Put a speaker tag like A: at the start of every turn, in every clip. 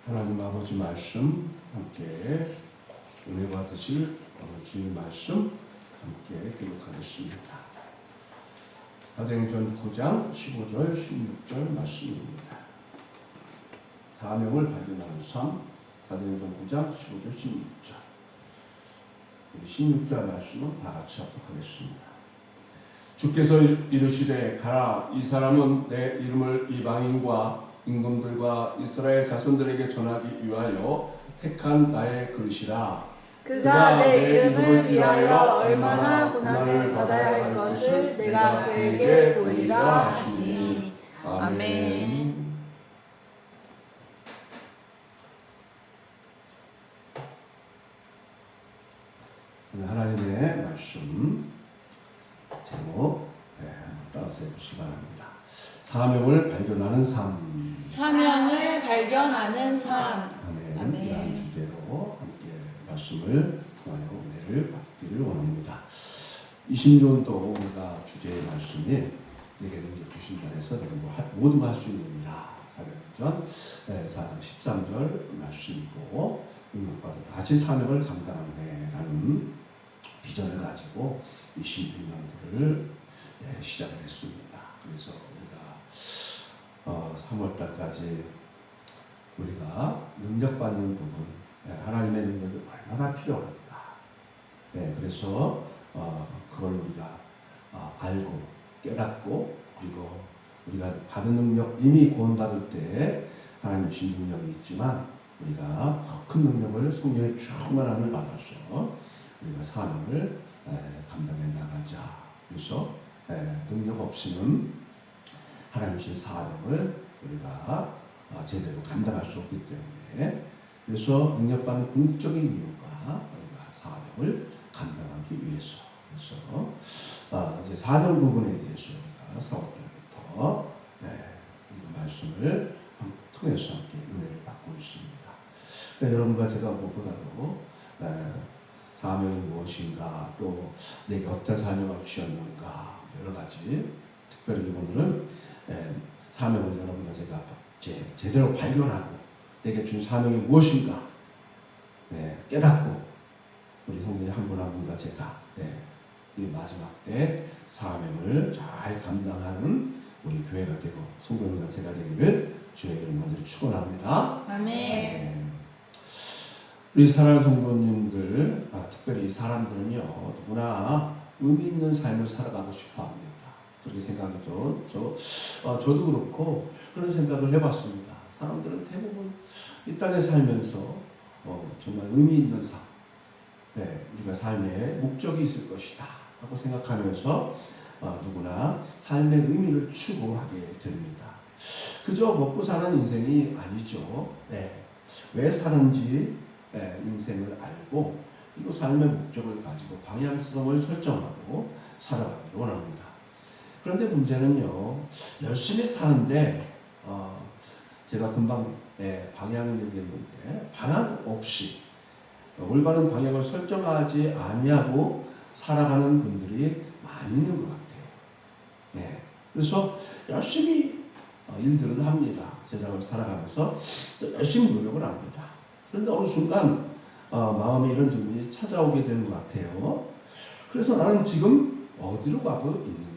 A: 하나님 아버지 말씀 함께 은혜 받으실 주님 말씀 함께 기록하겠습니다. 사도행전 9장 15절 16절 말씀입니다. 사명을 발견하는 삶, 사도행전 9장 15절 16절. 16절 말씀은 다 같이 합독하겠습니다. 주께서 이르시되 가라, 이 사람은 내 이름을 이방인과 임금들과 이스라엘 자손들에게 전하기 위하여 택한 나의 그릇이라.
B: 그가 내 이름을 위하여 얼마나 고난을 받아야 할 것을 내가 그에게 보이리라 하시니. 아멘.
A: 하나님의 말씀 제목 따라서 해보시기 바랍니다. 사명을 발견하는 삶.
B: 사명을 발견하는 삶.
A: 아멘. 이런 주제로 함께 말씀을 통하여 은혜를 받기를 원합니다. 20년도 우리가 주제의 말씀이 내게 능력 주신다 해서 내가 모든 걸 할 수 있느니라. 사도행전 4장 13절 말씀이고, 능력받아 다시 사명을 감당하는 비전을 가지고 26년도를 시작을 했습니다. 그래서 우리가 3월달까지 우리가 능력받는 부분, 하나님의 능력이 얼마나 필요합니다. 그래서 그걸 우리가 알고 깨닫고, 그리고 우리가 받은 능력, 이미 구원받을 때 하나님 주신 능력이 있지만 우리가 더 큰 능력을 성령의 충만함을 받아서 우리가 사명을 감당해 나가자. 그래서 능력 없이는 하나님 주신 사명을 우리가 제대로 감당할 수 없기 때문에, 그래서 능력받는 궁극적인 이유가 우리가 사명을 감당하기 위해서. 그래서 이제 사명 부분에 대해서 우리가 4월달부터 이 말씀을 통해서 함께 은혜를 받고 있습니다. 여러분과 제가 무엇보다도 사명이 무엇인가, 또 내게 어떤 사명을 주셨는가, 여러 가지, 특별히 오늘은 사명을 여러분과 제가 제대로 발견하고 내게 준 사명이 무엇인가 깨닫고, 우리 성도님 한 분 한 분과 제가 이 마지막 때 사명을 잘 감당하는 우리 교회가 되고 성도님과 제가 되기를 주의 이름 먼저 축원합니다.
B: 아멘.
A: 우리 사랑하는 성도님들, 특별히 사람들은요, 누구나 의미 있는 삶을 살아가고 싶어 합니다. 그렇게 생각하죠. 저도 그렇고 그런 생각을 해봤습니다. 사람들은 대부분 이 땅에 살면서 정말 의미 있는 삶, 우리가 삶에 목적이 있을 것이다 하고 생각하면서 누구나 삶의 의미를 추구하게 됩니다. 그저 먹고 사는 인생이 아니죠. 왜 사는지 인생을 알고, 그리고 삶의 목적을 가지고 방향성을 설정하고 살아가기를 원합니다. 그런데 문제는요, 열심히 사는데 제가 금방 방향을 얘기했는데 방향 없이 올바른 방향을 설정하지 아니하고 살아가는 분들이 많이 있는 것 같아요. 그래서 열심히 일들을 합니다. 세상을 살아가면서 또 열심히 노력을 합니다. 그런데 어느 순간 마음에 이런 질문이 찾아오게 되는 것 같아요. 그래서 나는 지금 어디로 가고 있는가?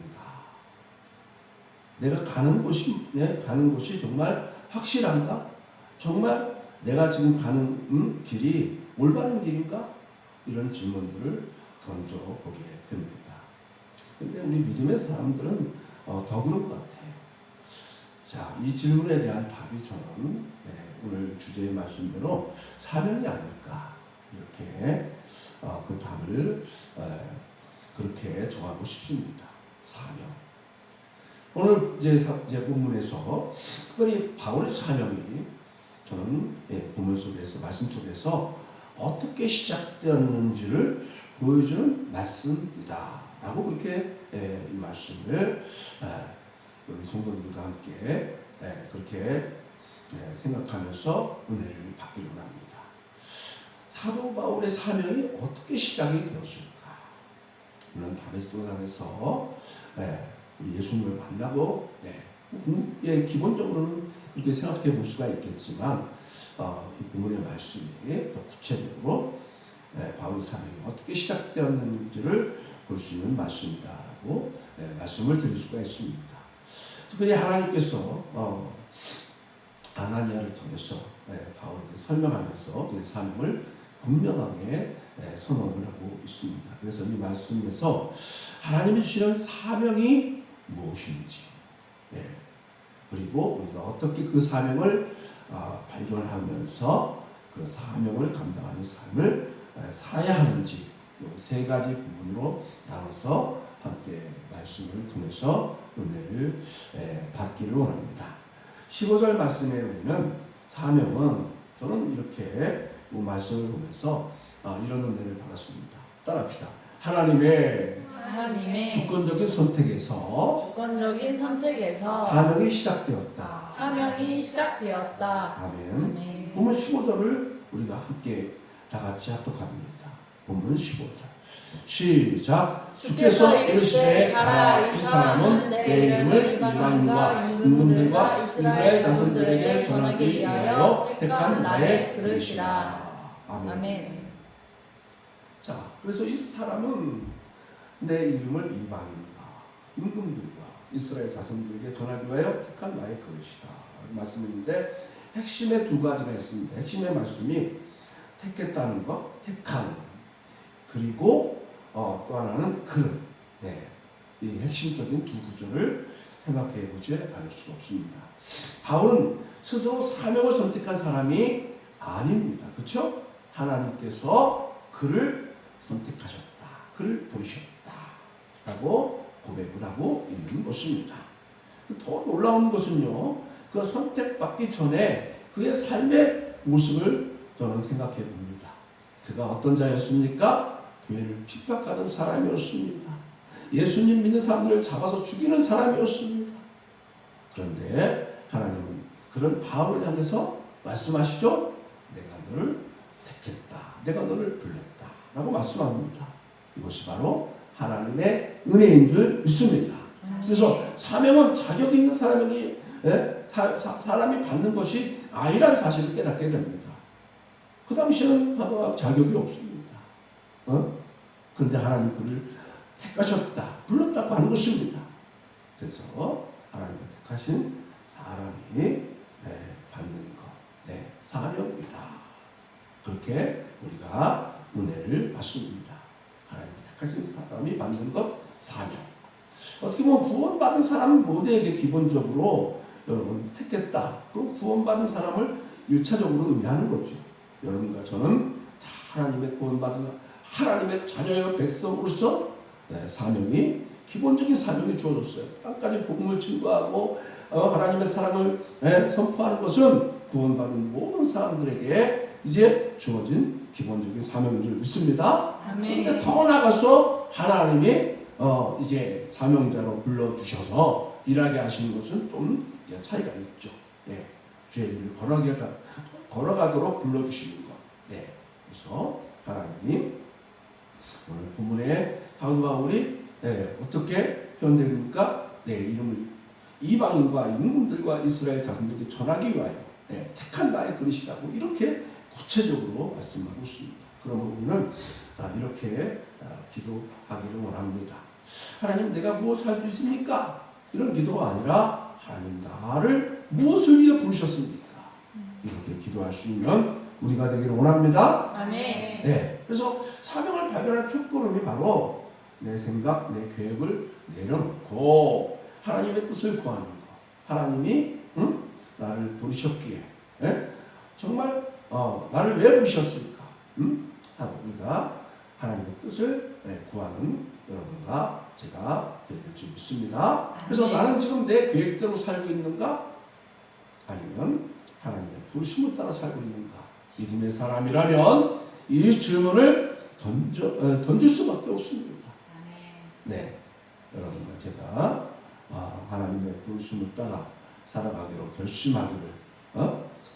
A: 내가 가는 곳이 정말 확실한가? 정말 내가 지금 가는 길이 올바른 길인가? 이런 질문들을 던져보게 됩니다. 그런데 우리 믿음의 사람들은 더 그럴 것 같아요. 자, 이 질문에 대한 답이 저는 오늘 주제의 말씀대로 사명이 아닐까, 이렇게 그 답을 그렇게 정하고 싶습니다. 사명. 오늘 제 본문에서 특별히 바울의 사명이 저는 본문 속에서, 말씀 속에서 어떻게 시작되었는지를 보여주는 말씀이다 라고 그렇게 이 말씀을 우리 성도들과 함께 그렇게 생각하면서 은혜를 받기를 원합니다. 사도 바울의 사명이 어떻게 시작이 되었을까? 물론 다메섹 강에서 우리 예수님을 만나고 기본적으로는 이렇게 생각해 볼 수가 있겠지만 이 본문의 말씀이 더 구체적으로 바울의 사명이 어떻게 시작되었는지를 볼 수 있는 말씀이다라고 말씀을 드릴 수가 있습니다. 특별히 하나님께서 아나니아를 통해서 바울에게 설명하면서 그의 사명을 분명하게 선언을 하고 있습니다. 그래서 이 말씀에서 하나님이 주시는 사명이 무엇인지, 그리고 우리가 어떻게 그 사명을 발견하면서 그 사명을 감당하는 삶을 살아야 하는지, 이 세 가지 부분으로 나눠서 함께 말씀을 통해서 은혜를 받기를 원합니다. 15절 말씀에 우리는 사명은, 저는 이렇게 이 말씀을 보면서 이런 은혜를 받았습니다. 따라합시다. 하나님의 주권적인 선택에서 사명이 시작되었다. 아멘. 본문 15절을 우리가 함께 다 같이 합독합니다. 본문 15절. 시작. 주께서 이르시되 가라, 이 사람은 내 이름을 이방인과 임금들과 이스라엘 자손들에게 전하기 위하여 택한 나의 그릇이라. 아멘. 자, 그래서 이 사람은 내 이름을 이방인과 임금들과 이스라엘 자손들에게 전하기 위하여 택한 나의 그릇이다. 말씀인데 핵심의 두 가지가 있습니다. 핵심의 말씀이 택했다는 것, 택한, 그리고 또 하나는 그릇. 이 핵심적인 두 구절을 생각해 보지 않을 수가 없습니다. 바울은 스스로 사명을 선택한 사람이 아닙니다. 그렇죠? 하나님께서 그를 선택하셨다. 그를 부르셨다. 라고 고백을 하고 있는 것입니다. 더 놀라운 것은요, 그 선택받기 전에 그의 삶의 모습을 저는 생각해 봅니다. 그가 어떤 자였습니까? 교회를 핍박하는 사람이었습니다. 예수님 믿는 사람들을 잡아서 죽이는 사람이었습니다. 그런데 하나님은 그런 바울을 향해서 말씀하시죠. 내가 너를 택했다. 내가 너를 불렀다. 라고 말씀합니다. 이것이 바로 하나님의 은혜인 줄 믿습니다. 그래서 사명은 자격 있는 사람에게 사람이 받는 것이 아니라는 사실을 깨닫게 됩니다. 그 당시에는 자격이 없습니다. 그런데 하나님 그를 택하셨다, 불렀다고 하는 것입니다. 그래서 하나님이 택하신 사람이 받는 것, 사명이다. 그렇게 우리가 은혜를 받습니다. 하나님 택하신 사람이 받는 것, 사명. 어떻게 보면 구원받은 사람 모두에게 기본적으로 여러분 택했다. 그럼 구원받은 사람을 1차적으로 의미하는 거죠. 여러분과 저는 다 하나님의 구원받은 하나님의 자녀의 백성으로서 사명이, 기본적인 사명이 주어졌어요. 땅까지 복음을 증거하고 하나님의 사랑을 선포하는 것은 구원받은 모든 사람들에게 이제 주어진 기본적인 사명인 줄 믿습니다. 그런데 더 나아가서 하나님이 이제 사명자로 불러주셔서 일하게 하시는 것은 좀 차이가 있죠. 주의 길을 걸어가도록 불러주시는 것. 그래서 하나님이 오늘 본문에 바울이 어떻게 표현됩니까? 내 이름을 이방인과 임금들과 이스라엘 자손들에게 전하기 위하여 택한 나의 그릇이라고 이렇게 구체적으로 말씀하고 있습니다. 그러면 우리는 이렇게 기도하기를 원합니다. 하나님, 내가 무엇을 할 수 있습니까? 이런 기도가 아니라 하나님, 나를 무엇을 위해 부르셨습니까? 이렇게 기도할 수 있는 우리가 되기를 원합니다.
B: 아멘.
A: 그래서 사명을 발견한 첫걸음이 바로 내 생각, 내 계획을 내려놓고 하나님의 뜻을 구하는 것. 하나님이 나를 부르셨기에 정말 나를 왜 부르셨을까? 하고 우리가 하나님의 뜻을 구하는 여러분과 제가 되길 줄 믿습니다. 그래서 나는 지금 내 계획대로 살고 있는가? 아니면 하나님의 부르심을 따라 살고 있는가? 믿음의 사람이라면 이 질문을 던질 수밖에 없습니다. 여러분과 제가 하나님의 부르심을 따라 살아가기로 결심하기를,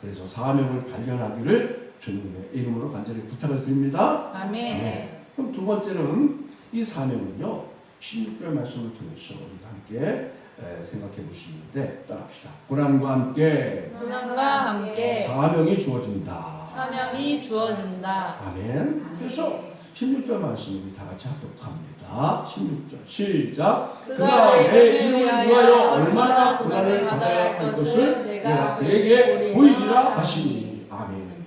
A: 그래서 사명을 발견하기를 주님의 이름으로 간절히 부탁을 드립니다.
B: 아멘.
A: 그럼 두 번째는 이 사명은요, 16절 말씀을 통해서 우리가 함께 생각해 볼 수 있는데 따라합시다. 고난과 함께
B: 고난과 함께
A: 사명이 주어진다.
B: 사명이 주어진다.
A: 아멘. 그래서 16절 말씀을 우리 다 같이 합독합니다. 16절 시작.
B: 그가 내 이름을 위하여 얼마나 고난을 받아야 할 것을 내가
A: 그에게 보이리라 하시니. 아멘.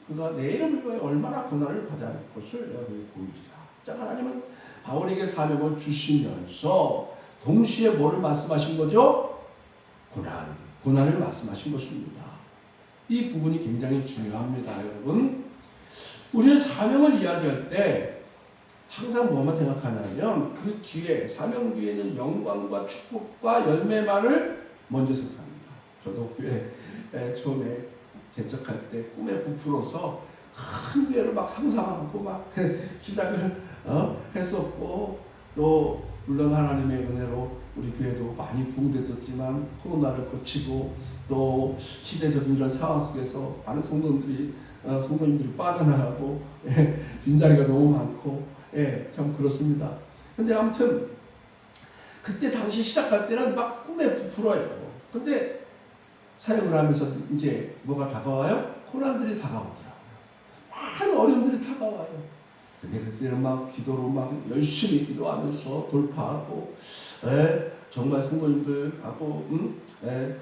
A: 그가 내 이름을 위하여 얼마나 고난을 받아야 할 것을 내가 그에게 보이리라. 자, 하나님은 바울에게 사명을 주시면서 동시에 뭐를 말씀하신 거죠? 고난을 말씀하신 것입니다. 이 부분이 굉장히 중요합니다, 여러분. 우리는 사명을 이야기할 때 항상 뭐만 생각하냐면 그 뒤에, 사명 뒤에는 영광과 축복과 열매만을 먼저 생각합니다. 저도 교회 처음에 개척할 때 꿈에 부풀어서 큰 교회를 막 상상하고 막 시작을 했었고, 또 물론 하나님의 은혜로 우리 교회도 많이 부흥됐었지만 코로나를 거치고 또 시대적인 이런 상황 속에서 많은 성도님들이 빠져나가고 빈자리가 너무 많고 참 그렇습니다. 근데 아무튼 그때 당시 시작할 때는 막 꿈에 부풀어요. 근데 사역을 하면서 이제 뭐가 다가와요? 고난들이 다가오더라고요. 많은 어려움들이 다가와요. 근데 그때는 막 기도로 막 열심히 기도하면서 돌파하고, 정말 성도님들하고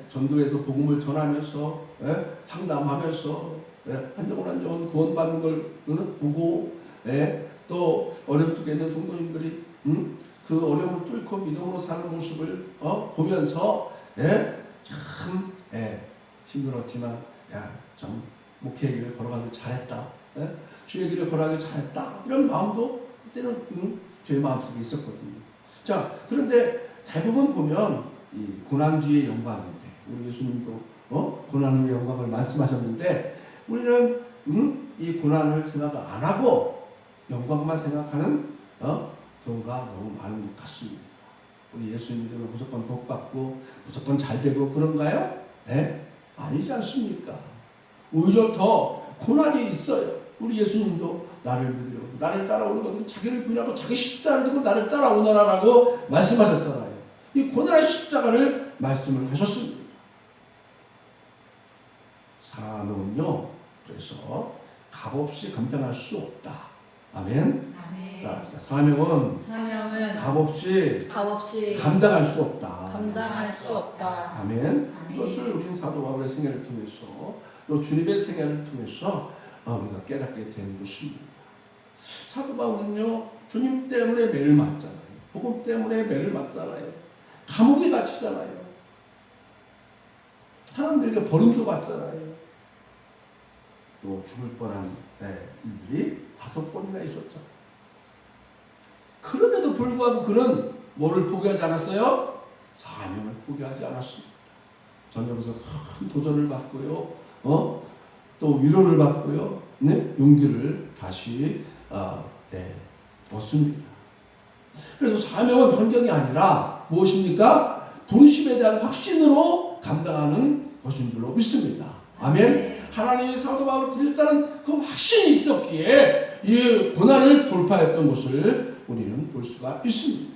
A: 전도에서 복음을 전하면서 상담하면서 한 번 구원받는 걸 보고, 또 어려움 속에 있는 성도님들이 그 어려움을 뚫고 믿음으로 사는 모습을 보면서 참 힘들었지만 참 목회의 길을 걸어가길 잘했다, 주의 길을 걸어가길 잘했다, 이런 마음도 그때는 제 마음속에 있었거든요. 자, 그런데 대부분 보면 이 고난 뒤의 영광인데, 우리 예수님도 고난 후의 영광을 말씀하셨는데, 우리는 이 고난을 생각 안 하고 영광만 생각하는 경우가 너무 많은 것 같습니다. 우리 예수 믿으면 무조건 복 받고 무조건 잘 되고 그런가요? 아니지 않습니까? 오히려 더 고난이 있어요. 우리 예수님도 나를 믿으려 나를 따라오는 자기를 부인하고 자기 십자가를 들고 나를 따라오너라라고 말씀하셨잖아요. 이 고난의 십자가를 말씀을 하셨습니다. 사명은요, 그래서 값없이 감당할 수 없다. 아멘. 따라합시다. 사명은 값없이 감당할 수 없다. 아멘. 이것을 우리는 사도 바울의 생애를 통해서, 또 주님의 생애를 통해서 우리가 깨닫게 되는 것입니다. 사도 바울은요, 주님 때문에 매를 맞잖아요. 복음 때문에 매를 맞잖아요. 감옥에 갇히잖아요. 사람들에게 버림도 받잖아요. 또 죽을 뻔한 일들이 5번이나 있었죠. 그럼에도 불구하고 그는 뭐를 포기하지 않았어요? 사명을 포기하지 않았습니다. 전역에서 큰 도전을 받고요, 또 위로를 받고요, 용기를 다시 얻습니다. 그래서 사명은 변경이 아니라 무엇입니까? 부르심에 대한 확신으로 감당하는 것인 줄로 믿습니다. 아멘. 하나님이 사도 바울을 부르셨다는 그 확신이 있었기에 이 고난을 돌파했던 것을 우리는 볼 수가 있습니다.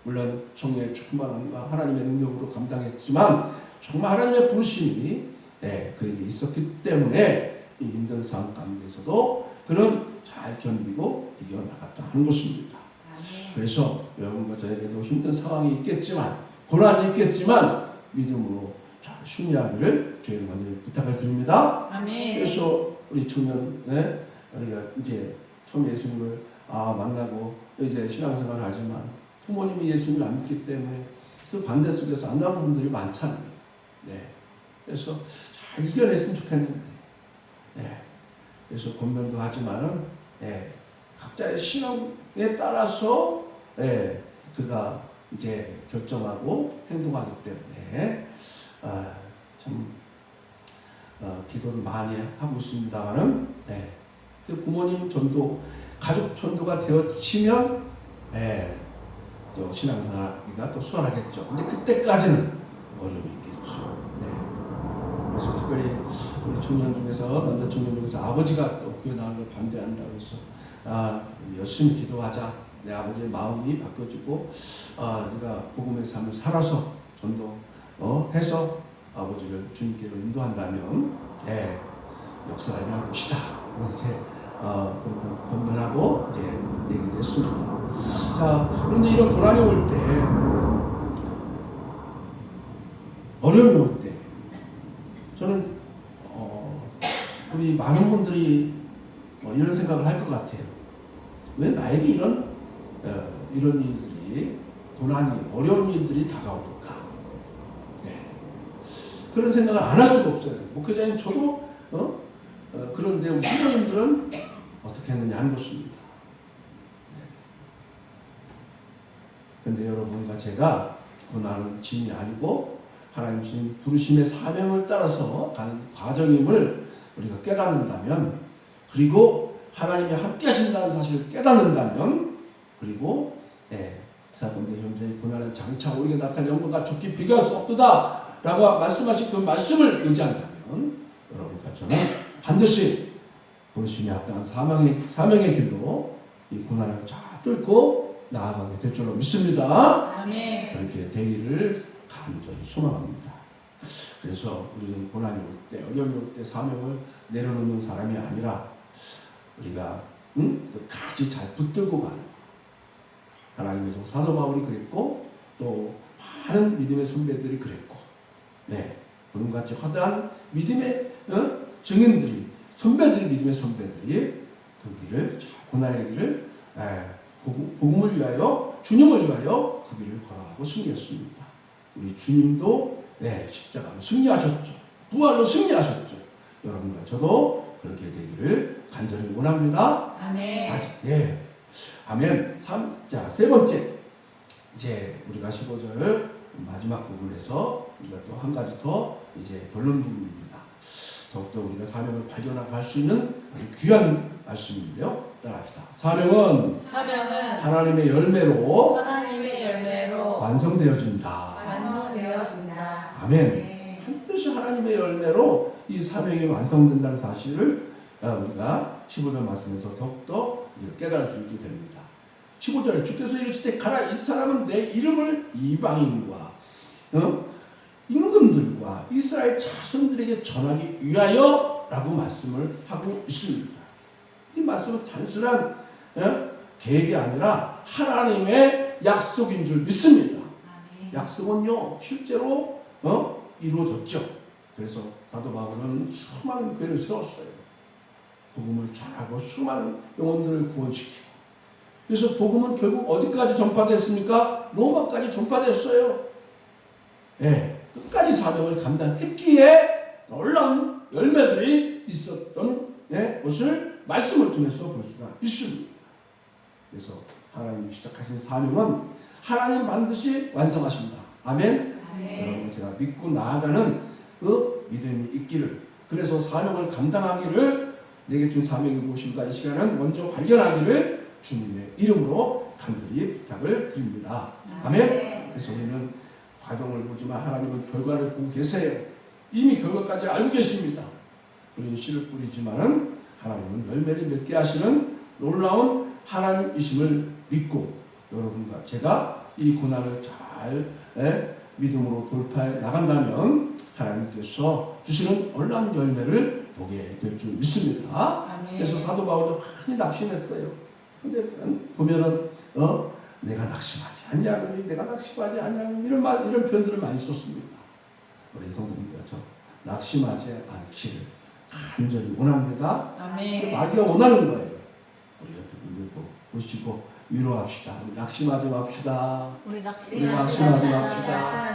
A: 물론 성령의 충만함과 하나님의 능력으로 감당했지만 정말 하나님의 부르심이 그에게 있었기 때문에 이 힘든 상황 가운데서도 그는 잘 견디고 이겨나갔다 하는 것입니다. 그래서 여러분과 저에게도 힘든 상황이 있겠지만, 고난이 있겠지만 믿음으로 잘 승리하기를 주의 간절히 부탁을 드립니다.
B: 아멘.
A: 그래서 우리 청년, 우리가 이제 처음 예수님을 만나고 이제 신앙생활을 하지만 부모님이 예수님을 안 믿기 때문에 그 반대 속에서 안 나오는 분들이 많잖아요. 그래서 잘 이겨냈으면 좋겠는데, 그래서 권면도 하지만은 각자의 신앙에 따라서 그가 이제 결정하고 행동하기 때문에 참 기도를 많이 하고 있습니다만은 그 부모님 전도, 가족 전도가 되어지면 또 신앙생활하기가 또 수월하겠죠. 근데 그때까지는 어려움이 있겠죠. 그래서 특별히 우리 청년 중에서, 남자 청년 중에서 아버지가 또 교회 나가는 걸 반대한다고 해서 열심히 기도하자, 내 아버지의 마음이 바뀌어지고 네가 복음의 삶을 살아서 전도 해서 아버지를 주님께로 인도한다면 역사가 일어날 것이다. 이제 그렇게 건면하고 이제 얘기를 했습니다. 자, 그런데 이런 고난이 올 때, 어려움이 올 때, 저는 우리 많은 분들이 이런 생각을 할 것 같아요. 왜 나에게 이런 일들이, 고난이, 어려운 일들이 다가올까? 그런 생각을 안 할 수가 없어요. 목회자인 저도 그런데 우리 신부님들은 어떻게 했느냐 하는 것입니다. 그런데 여러분과 제가 고난은 짐이 아니고 하나님 주신 부르심의 사명을 따라서 가는 과정임을 우리가 깨닫는다면, 그리고 하나님이 함께 하신다는 사실을 깨닫는다면, 그리고 사건대 현재의 고난의 장차 우리에게 나타날 영광과 좋게 비교할 수 없도다 라고 말씀하신 그 말씀을 의지한다면 여러분과 저는 반드시 부르심이 합당한 사명의 길로 이 고난을 잘 뚫고 나아가게 될 줄로 믿습니다.
B: 아멘.
A: 그렇게 되기를 간절히 소망합니다. 그래서 우리는 고난이 올 때, 어려움이 올 때 사명을 내려놓는 사람이 아니라 우리가 끝까지 잘 붙들고 가는, 하나님의 종 사도 바울이 그랬고 또 많은 믿음의 선배들이 그랬고, 구름같이 허다한 믿음의 증인들이, 믿음의 선배들이 그 길을, 고난의 길을 복음을 위하여, 주님을 위하여 그 길을 걸어가고 승리했습니다. 우리 주님도 십자가로 승리하셨죠. 부활로 승리하셨죠. 여러분과 저도 그렇게 되기를 간절히 원합니다.
B: 아멘.
A: 아멘. 자, 세 번째, 이제 우리가 15절 마지막 부분에서 우리가 또 한 가지 더 이제 결론 부분입니다. 더욱더 우리가 사명을 발견할 수 있는 아주 귀한 말씀인데요. 따라합시다. 사명은 하나님의 열매로 완성되어진다. 아멘. 반드시 하나님의 열매로 이 사명이 완성된다는 사실을 우리가 15절 말씀에서 더욱더 깨달을 수 있게 됩니다. 15절에 주께서 이르시되 가라, 이 사람은 내 이름을 이방인과 임금들과 이스라엘 자손들에게 전하기 위하여 라고 말씀을 하고 있습니다. 이 말씀은 단순한 계획이 아니라 하나님의 약속인 줄 믿습니다. 약속은요 실제로 이루어졌죠. 그래서 사도 바울은 수많은 교회를 세웠어요. 복음을 전하고 수많은 영혼들을 구원시키고, 그래서 복음은 결국 어디까지 전파됐습니까? 로마까지 전파됐어요. 끝까지 사명을 감당했기에 놀라운 열매들이 있었던 것을 말씀을 통해서 볼 수가 있습니다. 그래서 하나님이 시작하신 사명은 하나님 반드시 완성하신다. 아멘. 여러분, 제가 믿고 나아가는 그 믿음이 있기를, 그래서 사명을 감당하기를, 내게 준 사명이 무엇인가 이 시간은 먼저 발견하기를 주님의 이름으로 간절히 부탁을 드립니다. 아멘. 그래서 우리는 과정을 보지만 하나님은 결과를 보고 계세요. 이미 결과까지 알고 계십니다. 우리는 씨를 뿌리지만은 하나님은 열매를 맺게 하시는 놀라운 하나님이심을 믿고, 여러분과 제가 이 고난을 잘 믿음으로 돌파해 나간다면 하나님께서 주시는 놀라운 열매를 보게 될 줄 믿습니다.
B: 아멘.
A: 그래서 사도 바울도 많이 낙심했어요. 근데 보면은 내가 낙심하지 않냐니, 내가 낙심하지 않냐니, 이런 표현들을 많이 썼습니다. 우리 성도님께서 낙심하지 않기를 간절히 원합니다.
B: 아멘.
A: 마귀가 원하는 거예요. 우리 옆에 분들 보시고 위로합시다. 우리 낙심하지 맙시다.
B: 우리
A: 낙심하지 맙시다.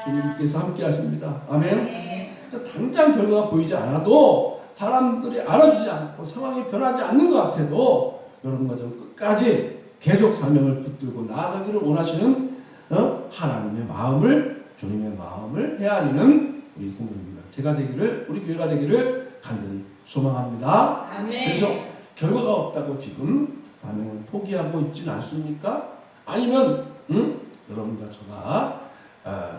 A: 주님께서 함께 하십니다. 아멘. 당장 결과가 보이지 않아도, 사람들이 알아주지 않고 상황이 변하지 않는 것 같아도 여러분과 좀 끝까지 계속 사명을 붙들고 나아가기를 원하시는 하나님의 마음을, 주님의 마음을 헤아리는 우리 성도입니다. 제가 되기를, 우리 교회가 되기를 간절히 소망합니다.
B: 아멘.
A: 그래서 결과가 없다고 지금 사명을 포기하고 있지는 않습니까? 아니면 여러분과 저가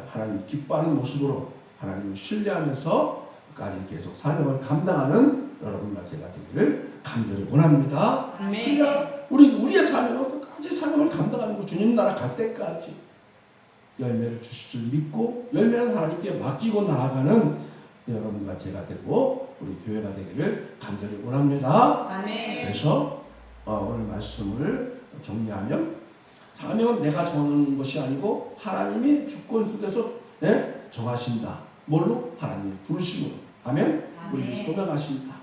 A: 하나님 기뻐하는 모습으로 하나님을 신뢰하면서 끝까지 계속 사명을 감당하는 여러분과 제가 되기를 간절히 원합니다.
B: 아멘.
A: 그러니까 우리의 사명은 끝까지 사명을 감당하는 거 주님 나라 갈 때까지 열매를 주실 줄 믿고 열매는 하나님께 맡기고 나아가는 여러분과 제가 되고 우리 교회가 되기를 간절히 원합니다.
B: 아멘.
A: 그래서 오늘 말씀을 정리하면 사명은 내가 정하는 것이 아니고 하나님이 주권 속에서 정하신다. 뭘로? 하나님이 부르심으로. 아멘? 우리를 소명하신다.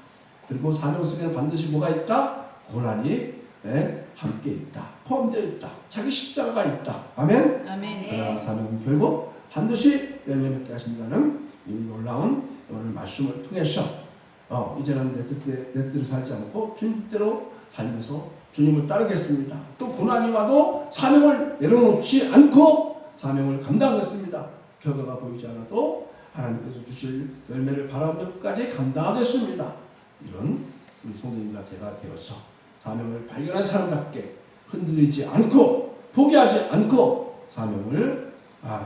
A: 그리고 사명 속에는 반드시 뭐가 있다? 고난이 함께 있다. 포함되어 있다. 자기 십자가가 있다. 아멘?
B: 아멘.
A: 그러나 사명은 결국 반드시 열매 맺게 하신다는 이 놀라운 오늘 말씀을 통해서 이제는 내 뜻대로 살지 않고 주님 뜻대로 살면서 주님을 따르겠습니다. 또 고난이 와도 사명을 내려놓지 않고 사명을 감당하겠습니다. 결과가 보이지 않아도 하나님께서 주실 열매를 바라보며 끝까지 감당하겠습니다. 이런 우리 성도님과 제가 되어서 사명을 발견한 사람답게 흔들리지 않고 포기하지 않고 사명을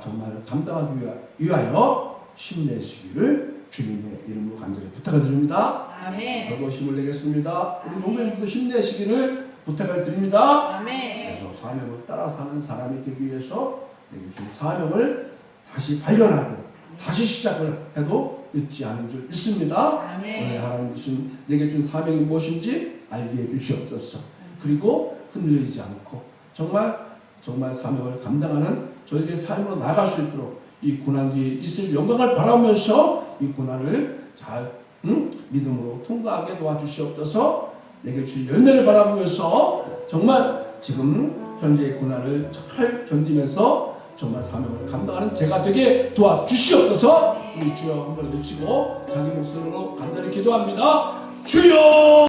A: 정말 감당하기 위하여 힘내시기를 주님의 이름으로 간절히 부탁을 드립니다.
B: 아멘.
A: 저도 힘을 내겠습니다. 우리 동생님도 힘내시기를 부탁을 드립니다.
B: 아멘.
A: 그래서 사명을 따라 사는 사람이 되기 위해서 내게 준 사명을 다시 발견하고 다시 시작을 해도 늦지 않은 줄 믿습니다.
B: 아멘.
A: 오늘 하나님 주신 내게 준 사명이 무엇인지 알게 해 주시옵소서. 그리고 흔들리지 않고 정말 사명을 감당하는 저희들의 삶으로 나아갈 수 있도록 이 고난 뒤에 있을 영광을 바라면서 이 고난을 잘 믿음으로 통과하게 도와주시옵소서. 내게 주신 열매를 바라보면서 정말 지금 현재의 고난을 잘 견디면서 정말 사명을 감당하는 제가 되게 도와주시옵소서. 우리 주여 한번 외치고 자기 목소리로 간절히 기도합니다. 주여!